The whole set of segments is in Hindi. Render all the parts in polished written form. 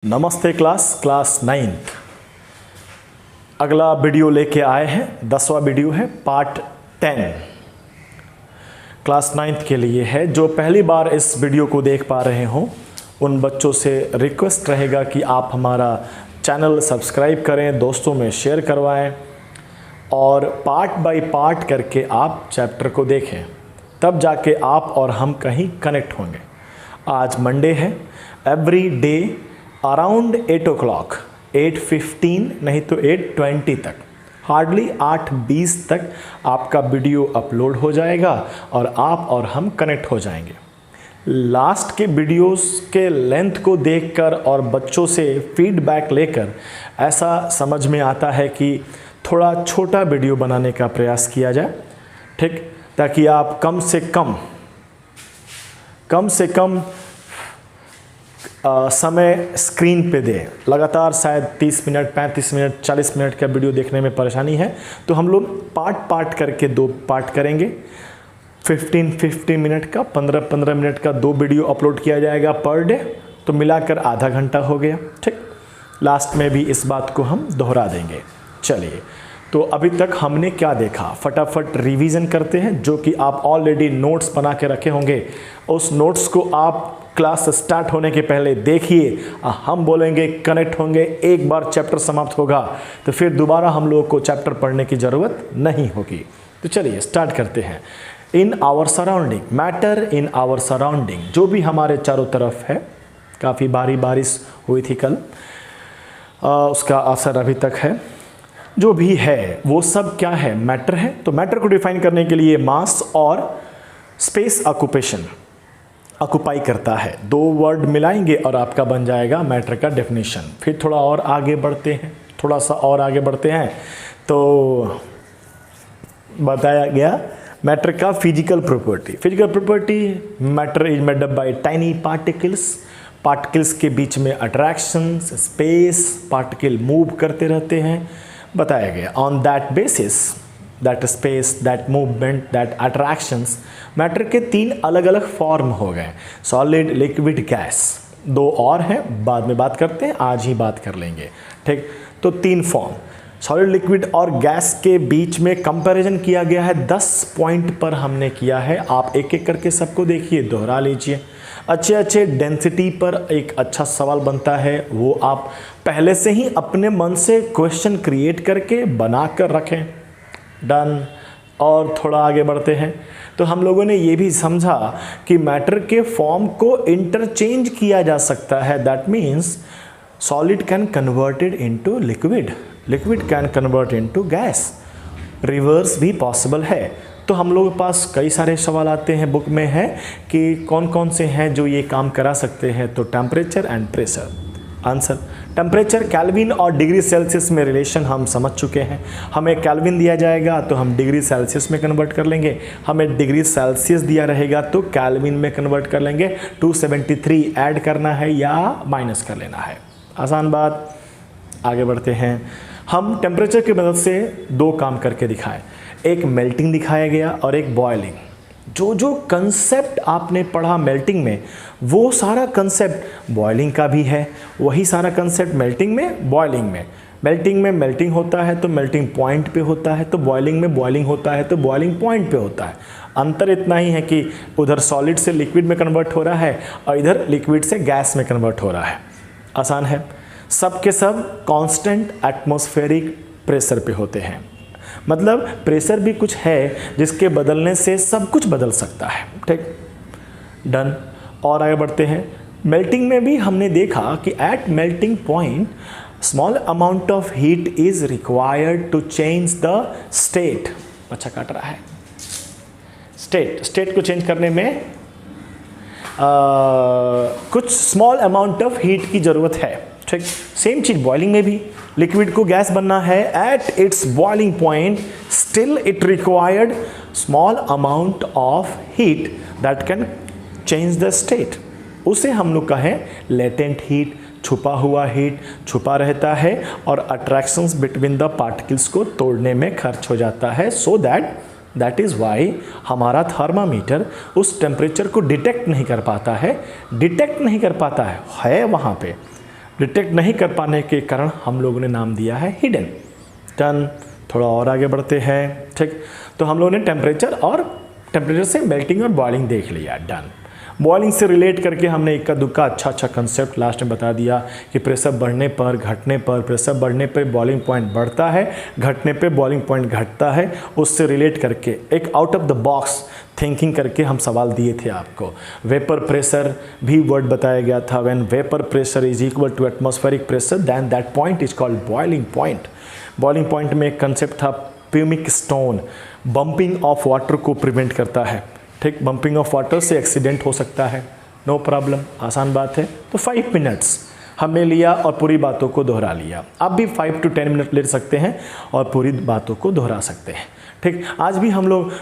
नमस्ते क्लास 9th। अगला वीडियो लेके आए हैं, 10वां वीडियो है, पार्ट 10 क्लास 9th के लिए है। जो पहली बार इस वीडियो को देख पा रहे हों उन बच्चों से रिक्वेस्ट रहेगा कि आप हमारा चैनल सब्सक्राइब करें, दोस्तों में शेयर करवाएं और पार्ट बाय पार्ट करके आप चैप्टर को देखें, तब जाके आप और हम कहीं कनेक्ट होंगे। आज मंडे है। एवरी डे अराउंड 8 o'clock, 8:15 नहीं तो 8:20 तक, हार्डली 8:20 तक आपका वीडियो अपलोड हो जाएगा और आप और हम कनेक्ट हो जाएंगे। लास्ट के वीडियोस के लेंथ को देखकर और बच्चों से फीडबैक लेकर ऐसा समझ में आता है कि थोड़ा छोटा वीडियो बनाने का प्रयास किया जाए, ठीक, ताकि आप कम से कम समय स्क्रीन पे दें। लगातार शायद 30 मिनट, 35 मिनट, 40 मिनट का वीडियो देखने में परेशानी है, तो हम लोग पार्ट करके 2 पार्ट करेंगे। 15 मिनट का, 15 मिनट का 2 वीडियो अपलोड किया जाएगा पर डे, तो मिलाकर आधा घंटा हो गया, ठीक। लास्ट में भी इस बात को हम दोहरा देंगे। चलिए, तो अभी तक हमने क्या देखा, फटाफट रिवीजन करते हैं। जो कि आप ऑलरेडी नोट्स बना के रखे होंगे, उस नोट्स को आप क्लास स्टार्ट होने के पहले देखिए। हम बोलेंगे, कनेक्ट होंगे, एक बार चैप्टर समाप्त होगा तो फिर दोबारा हम लोगों को चैप्टर पढ़ने की ज़रूरत नहीं होगी। तो चलिए स्टार्ट करते हैं। In our surrounding, matter in our surrounding, जो भी हमारे चारों तरफ है। काफ़ी भारी बारिश हुई थी कल, उसका असर अभी तक है। जो भी है वो सब क्या है, मैटर है। तो मैटर को डिफाइन करने के लिए मास और स्पेस ऑक्यूपेशन, ऑक्यूपाई करता है, 2 वर्ड मिलाएंगे और आपका बन जाएगा मैटर का डेफिनेशन। फिर थोड़ा और आगे बढ़ते हैं, थोड़ा सा और आगे बढ़ते हैं तो बताया गया मैटर का physical property. Matter is made up by tiny particles के बीच में अट्रैक्शंस, स्पेस, पार्टिकल मूव करते रहते हैं, बताया गया। On that basis, that space, that movement, that attractions, matter के 3 अलग अलग फॉर्म हो गए, सॉलिड, लिक्विड, गैस। 2 और हैं, बाद में बात करते हैं, आज ही बात कर लेंगे, ठीक। तो 3 फॉर्म, सॉलिड, लिक्विड और गैस के बीच में कंपैरिजन किया गया है। 10 पॉइंट पर हमने किया है। आप एक एक करके सबको देखिए, दोहरा लीजिए। अच्छे डेंसिटी पर एक अच्छा सवाल बनता है, वो आप पहले से ही अपने मन से क्वेश्चन क्रिएट करके बना कर रखें। डन। और थोड़ा आगे बढ़ते हैं तो हम लोगों ने ये भी समझा कि मैटर के फॉर्म को इंटरचेंज किया जा सकता है। That means solid can converted into liquid can convert into gas, reverse भी पॉसिबल है। तो हम लोगों के पास कई सारे सवाल आते हैं, बुक में है कि कौन कौन से हैं जो ये काम करा सकते हैं। तो temperature and pressure. Answer, temperature kelvin और डिग्री सेल्सियस में रिलेशन हम समझ चुके हैं। हमें केल्विन दिया जाएगा तो हम डिग्री सेल्सियस में कन्वर्ट कर लेंगे, हमें डिग्री सेल्सियस दिया रहेगा तो केल्विन में कन्वर्ट कर लेंगे। 273 ऐड करना है या माइनस कर लेना है, आसान बात। आगे बढ़ते हैं। हम टेम्परेचर की मदद से 2 काम करके दिखाएं, एक मेल्टिंग दिखाया गया और एक बॉयलिंग। जो कंसेप्ट आपने पढ़ा मेल्टिंग में, वो सारा कंसेप्ट बॉयलिंग का भी है, वही सारा कंसेप्ट मेल्टिंग में, बॉयलिंग में। मेल्टिंग में मेल्टिंग होता है तो मेल्टिंग पॉइंट पे होता है, तो बॉयलिंग में बॉयलिंग होता है तो बॉयलिंग पॉइंट पे होता है। अंतर इतना ही है कि उधर सॉलिड से लिक्विड में कन्वर्ट हो रहा है और इधर लिक्विड से गैस में कन्वर्ट हो रहा है। आसान है। सब के सब कांस्टेंट एटमॉस्फेरिक प्रेशर पे होते हैं, मतलब प्रेशर भी कुछ है जिसके बदलने से सब कुछ बदल सकता है, ठीक। डन। और आगे बढ़ते हैं। मेल्टिंग में भी हमने देखा कि at melting point small amount of heat is required to change the state. अच्छा काट रहा है। स्टेट को चेंज करने में कुछ स्मॉल अमाउंट ऑफ हीट की ज़रूरत है, ठीक। सेम चीज़ बॉइलिंग में भी, लिक्विड को गैस बनना है at its boiling point, still it required small amount of heat that can change the state. उसे हम लोग कहें लेटेंट हीट, छुपा हुआ हीट, छुपा रहता है और अट्रैक्शंस बिटवीन द पार्टिकल्स को तोड़ने में खर्च हो जाता है। सो दैट इज़ वाई हमारा थर्मामीटर उस टेम्परेचर को डिटेक्ट नहीं कर पाता है, है वहाँ पे, डिटेक्ट नहीं कर पाने के कारण हम लोगों ने नाम दिया है हिडन। डन। थोड़ा और आगे बढ़ते हैं। ठीक, तो हम लोगों ने टेम्परेचर और टेम्परेचर से मेल्टिंग और बॉइलिंग देख लिया। डन। बॉइलिंग से रिलेट करके हमने इक्का दुक्का अच्छा कंसेप्ट लास्ट में बता दिया कि प्रेशर बढ़ने पर घटने पर, प्रेशर बढ़ने पे बॉइलिंग पॉइंट बढ़ता है, घटने पे बॉइलिंग पॉइंट घटता है। उससे रिलेट करके एक out of the box thinking करके हम सवाल दिए थे आपको। वेपर प्रेशर भी वर्ड बताया गया था। When vapour pressure is equal to atmospheric pressure then that point is called boiling point. Boiling point में एक कंसेप्ट था pumice stone, bumping of water को प्रिवेंट करता है। ठीक, बम्पिंग ऑफ वाटर से एक्सीडेंट हो सकता है। नो प्रॉब्लम, आसान बात है। तो 5 मिनट्स हमने लिया और पूरी बातों को दोहरा लिया। आप भी 5 to 10 मिनट ले सकते हैं और पूरी बातों को दोहरा सकते हैं। ठीक, आज भी हम लोग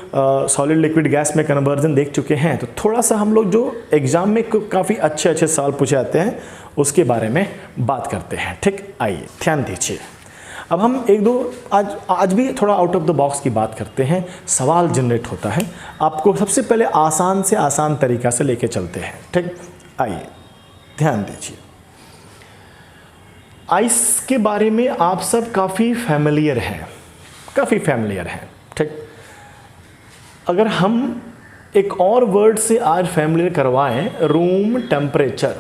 सॉलिड लिक्विड गैस में कन्वर्जन देख चुके हैं। तो थोड़ा सा हम लोग जो एग्जाम में काफ़ी अच्छे सवाल पूछे जाते हैं उसके बारे में बात करते हैं। ठीक, आइए ध्यान दीजिए। अब हम एक दो आज भी थोड़ा आउट ऑफ द बॉक्स की बात करते हैं। सवाल जनरेट होता है, आपको सबसे पहले आसान से आसान तरीका से लेके चलते हैं। ठीक, आइए ध्यान दीजिए। आइस के बारे में आप सब काफ़ी फैमिलियर हैं। ठीक, अगर हम एक और वर्ड से आज फैमिलियर करवाएं, रूम टेम्परेचर।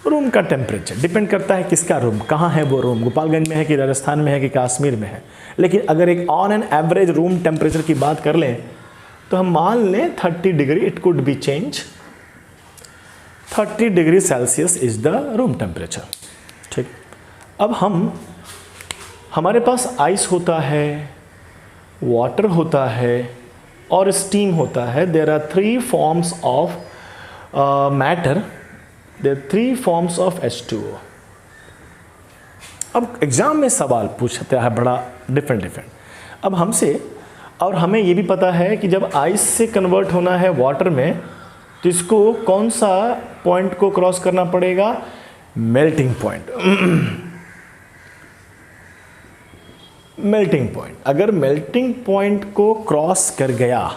रूम का टेम्परेचर डिपेंड करता है किसका रूम, कहाँ है वो रूम, गोपालगंज में है कि राजस्थान में है कि कश्मीर में है। लेकिन अगर एक on an average room temperature की बात कर लें तो हम मान लें 30 degree, it could be change. 30 degree Celsius is the room temperature. ठीक, अब हमारे पास आइस होता है, वाटर होता है और स्टीम होता है। There are 3 forms of matter, there 3 forms of H2O। अब एग्जाम में सवाल पूछता है बड़ा डिफरेंट। अब हमसे, और हमें ये भी पता है कि जब आइस से कन्वर्ट होना है वाटर में तो इसको कौन सा पॉइंट को क्रॉस करना पड़ेगा? Melting point. मेल्टिंग पॉइंट, अगर मेल्टिंग पॉइंट को क्रॉस कर गया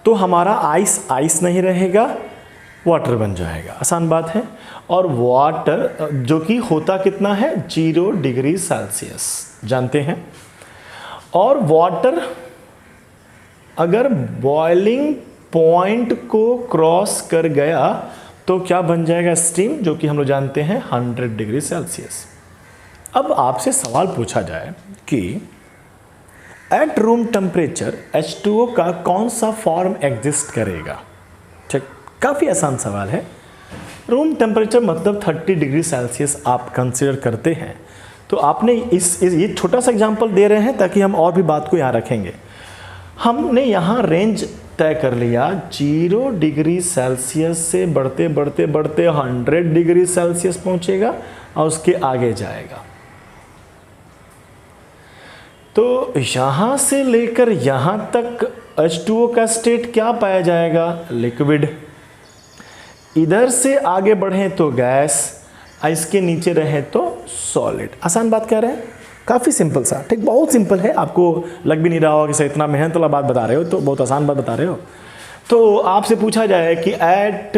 तो हमारा आइस नहीं रहेगा, वाटर बन जाएगा। आसान बात है। और वाटर जो कि होता कितना है? 0 डिग्री सेल्सियस, जानते हैं। और वाटर अगर बॉइलिंग पॉइंट को क्रॉस कर गया तो क्या बन जाएगा? स्टीम, जो कि हम लोग जानते हैं 100 डिग्री सेल्सियस। अब आपसे सवाल पूछा जाए कि एट रूम टेम्परेचर H2O का कौन सा फॉर्म एग्जिस्ट करेगा? ठीक, काफ़ी आसान सवाल है। रूम टेम्परेचर मतलब 30 डिग्री सेल्सियस आप कंसिडर करते हैं। तो आपने ये छोटा सा एग्जांपल दे रहे हैं ताकि हम और भी बात को यहाँ रखेंगे। हमने यहाँ रेंज तय कर लिया, 0 डिग्री सेल्सियस से बढ़ते बढ़ते बढ़ते 100 डिग्री सेल्सियस पहुँचेगा और उसके आगे जाएगा। तो यहाँ से लेकर यहाँ तक H2O का स्टेट क्या पाया जाएगा? लिक्विड। इधर से आगे बढ़ें तो गैस, इसके नीचे रहें तो सॉलिड। आसान बात कह रहे हैं, काफ़ी सिंपल सा। ठीक, बहुत सिंपल है। आपको लग भी नहीं रहा होगा कि सर इतना मेहनत वाला बात बता रहे हो, तो बहुत आसान बात बता रहे हो। तो आपसे पूछा जाए कि eight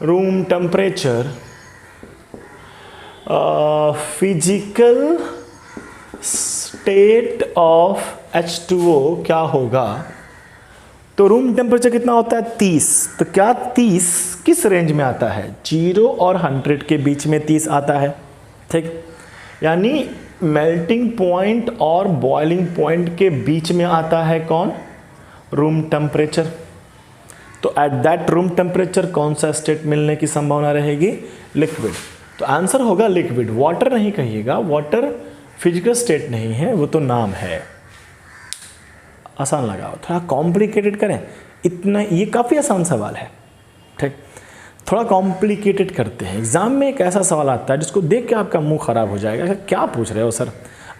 room temperature physical state of H2O क्या होगा? तो रूम टेम्परेचर कितना होता है? 30। तो क्या 30 किस रेंज में आता है? 0 और 100 के बीच में 30 आता है। ठीक, यानी मेल्टिंग पॉइंट और बॉइलिंग पॉइंट के बीच में आता है कौन? Room temperature. तो एट दैट रूम टेम्परेचर कौन सा स्टेट मिलने की संभावना रहेगी? लिक्विड। तो आंसर होगा लिक्विड। वाटर नहीं कहिएगा, वाटर फिजिकल स्टेट नहीं है, वो तो नाम है। आसान लगाओ, थोड़ा कॉम्प्लिकेटेड करें। इतना, ये काफ़ी आसान सवाल है। ठीक, थोड़ा कॉम्प्लिकेटेड करते हैं। एग्जाम में एक ऐसा सवाल आता है जिसको देख के आपका मुंह खराब हो जाएगा, क्या पूछ रहे हो सर,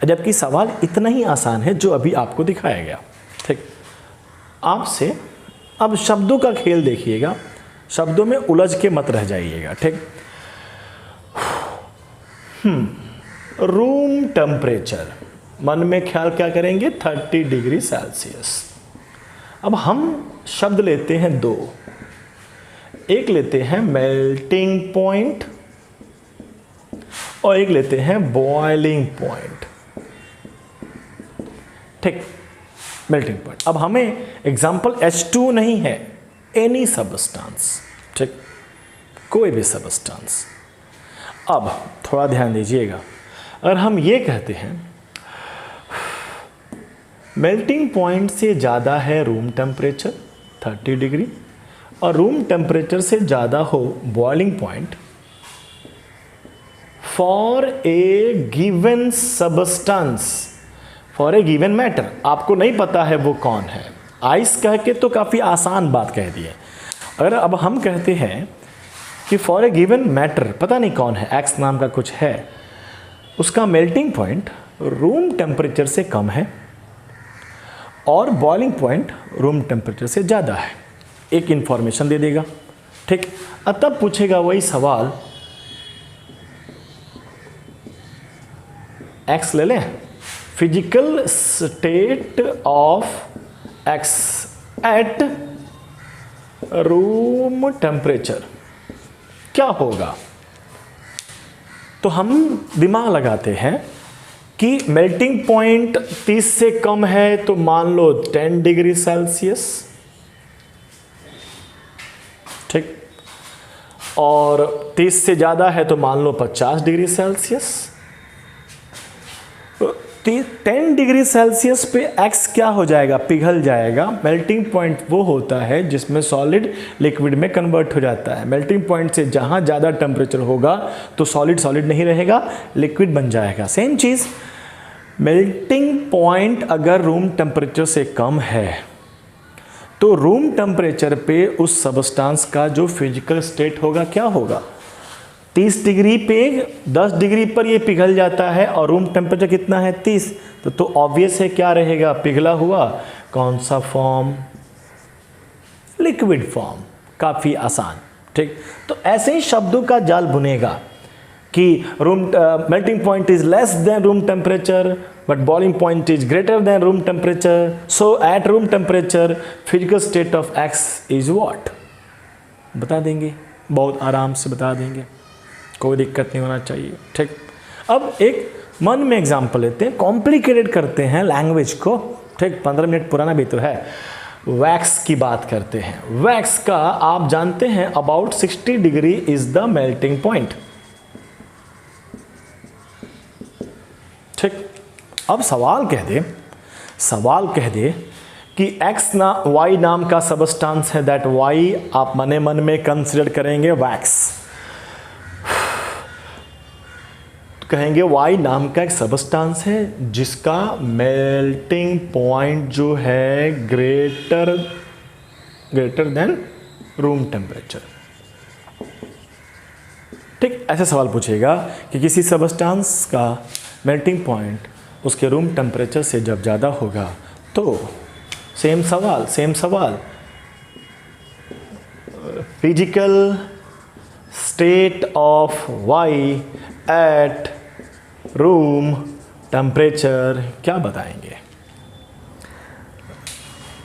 जबकि सवाल इतना ही आसान है जो अभी आपको दिखाया गया। ठीक, आपसे अब शब्दों का खेल देखिएगा, शब्दों में उलझ के मत रह जाइएगा। ठीक, रूम टेम्परेचर, मन में ख्याल क्या करेंगे? 30 डिग्री सेल्सियस। अब हम शब्द लेते हैं 2। एक लेते हैं मेल्टिंग पॉइंट और एक लेते हैं बॉइलिंग पॉइंट। ठीक, मेल्टिंग पॉइंट। अब हमें एग्जांपल H2 नहीं है, एनी सबस्टेंस, ठीक, कोई भी सबस्टेंस। अब थोड़ा ध्यान दीजिएगा, अगर हम ये कहते हैं मेल्टिंग पॉइंट से ज़्यादा है रूम टेम्परेचर 30 डिग्री और रूम टेम्परेचर से ज़्यादा हो boiling point for a given substance, for a given matter. आपको नहीं पता है वो कौन है, आइस कह के तो काफ़ी आसान बात कह दी है। अगर अब हम कहते हैं कि फॉर ए गिवन मैटर, पता नहीं कौन है, एक्स नाम का कुछ है, उसका मेल्टिंग पॉइंट रूम टेम्परेचर से कम है और बॉइलिंग पॉइंट रूम टेम्परेचर से ज़्यादा है, एक इंफॉर्मेशन दे देगा। ठीक, तब पूछेगा वही सवाल, एक्स ले लें, physical state of x eight room temperature क्या होगा। तो हम दिमाग लगाते हैं कि मेल्टिंग पॉइंट 30 से कम है तो मान लो 10 डिग्री सेल्सियस, ठीक, और 30 से ज़्यादा है तो मान लो 50 डिग्री सेल्सियस। 10 डिग्री सेल्सियस पे एक्स क्या हो जाएगा, पिघल जाएगा। मेल्टिंग पॉइंट वो होता है जिसमें सॉलिड लिक्विड में कन्वर्ट हो जाता है। मेल्टिंग पॉइंट से जहाँ ज़्यादा टेम्परेचर होगा तो सॉलिड सॉलिड नहीं रहेगा, लिक्विड बन जाएगा। सेम चीज़, मेल्टिंग पॉइंट अगर रूम टेम्परेचर से कम है तो रूम टेम्परेचर पे उस सबस्टेंस का जो फिजिकल स्टेट होगा क्या होगा। 30 डिग्री पे 10 डिग्री पर ये पिघल जाता है और रूम टेम्परेचर कितना है 30, तो ऑब्वियस है क्या रहेगा, पिघला हुआ कौन सा फॉर्म, लिक्विड फॉर्म। काफ़ी आसान, ठीक। तो ऐसे ही शब्दों का जाल बुनेगा कि room melting point is less than room temperature but boiling point is greater than room temperature, so eight room temperature physical state of x is what, बता देंगे, बहुत आराम से बता देंगे, कोई दिक्कत नहीं होना चाहिए, ठीक। अब एक मन में एग्जाम्पल लेते हैं, कॉम्प्लिकेटेड करते हैं लैंग्वेज को, ठीक, 15 मिनट पुराना भी तो है। वैक्स की बात करते हैं। वैक्स का आप जानते हैं about 60 degree is the melting point, ठीक। अब सवाल कह दे कि एक्स ना वाई नाम का सबस्टेंस है, दैट वाई आप मने मन में कंसिडर करेंगे वैक्स, कहेंगे वाई नाम का एक सबस्टेंस है जिसका मेल्टिंग पॉइंट जो है ग्रेटर देन रूम टेम्परेचर, ठीक। ऐसे सवाल पूछेगा कि किसी सबस्टेंस का मेल्टिंग पॉइंट उसके रूम टेम्परेचर से जब ज़्यादा होगा तो सेम सवाल physical state of Y at room temperature क्या बताएंगे,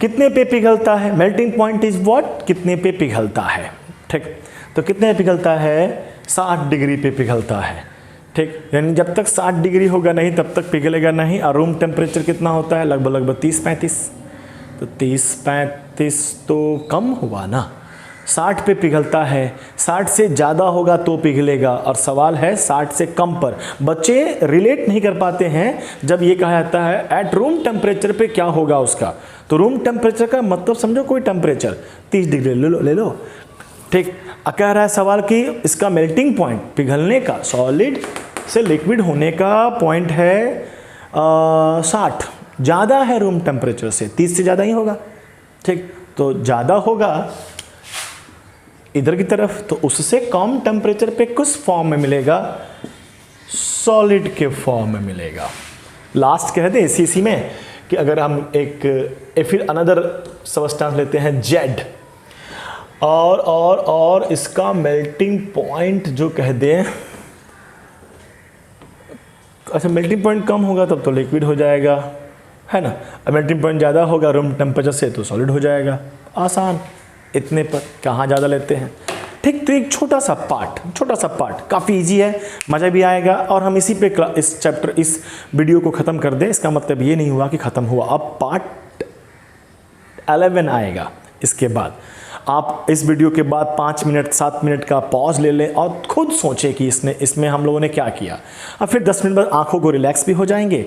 कितने पे पिघलता है, मेल्टिंग पॉइंट इज व्हाट, कितने पे पिघलता है, ठीक। तो कितने पे पिघलता है, 60 डिग्री पे पिघलता है, ठीक। यानी जब तक 60 डिग्री होगा नहीं तब तक पिघलेगा नहीं। और रूम टेम्परेचर कितना होता है, लगभग 30-35, तो 30-35 तो कम हुआ ना, 60 पे पिघलता है, 60 से ज़्यादा होगा तो पिघलेगा, और सवाल है 60 से कम पर। बच्चे रिलेट नहीं कर पाते हैं जब ये कहा जाता है एट रूम टेम्परेचर पे क्या होगा उसका। तो रूम टेम्परेचर का मतलब समझो कोई टेम्परेचर 30 डिग्री ले लो, ठीक। कह रहा है सवाल कि इसका मेल्टिंग पॉइंट, पिघलने का, सॉलिड से लिक्विड होने का पॉइंट है 60, ज़्यादा है रूम टेम्परेचर से, 30 से ज़्यादा ही होगा, ठीक। तो ज़्यादा होगा इधर की तरफ, तो उससे कम टेम्परेचर पे किस फॉर्म में मिलेगा, सॉलिड के फॉर्म में मिलेगा। लास्ट कह दें इसी में कि अगर हम फिर अनदर सबस्टेंस लेते हैं जेड, और इसका मेल्टिंग पॉइंट जो कह दें, अच्छा मेल्टिंग पॉइंट कम होगा तब तो लिक्विड हो जाएगा, है ना। अब मेल्टिंग पॉइंट ज़्यादा होगा रूम टेम्परेचर से तो सॉलिड हो जाएगा। आसान, इतने पर कहाँ ज़्यादा लेते हैं, ठीक। तो एक छोटा सा पार्ट काफ़ी इजी है, मज़ा भी आएगा और हम इसी पे इस वीडियो को ख़त्म कर दें। इसका मतलब ये नहीं हुआ कि ख़त्म हुआ, अब पार्ट 11 आएगा। इसके बाद आप इस वीडियो के बाद 5 मिनट 7 मिनट का पॉज ले लें और खुद सोचें कि इसमें हम लोगों ने क्या किया। अब फिर 10 मिनट बाद आंखों को रिलैक्स भी हो जाएंगे।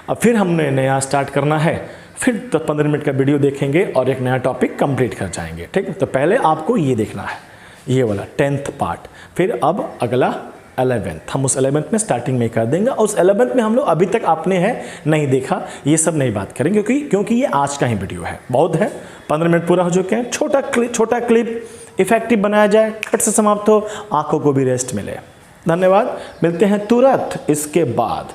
अब फिर हमने नया स्टार्ट करना है, फिर 10-15 मिनट का वीडियो देखेंगे और एक नया टॉपिक कंप्लीट कर जाएंगे। ठीक, तो पहले आपको ये देखना है, ये वाला 10th पार्ट, फिर अब अगला 11th, हम उस 11th में स्टार्टिंग में कर देंगे। और उस 11th में हम लोग अभी तक आपने है नहीं देखा, ये सब नहीं बात करेंगे क्योंकि ये आज का ही वीडियो है, बहुत है, 15 मिनट पूरा हो चुके हैं। छोटा क्लिप इफेक्टिव बनाया जाए, खट से समाप्त हो, आंखों को भी रेस्ट मिले। धन्यवाद, मिलते हैं तुरंत इसके बाद।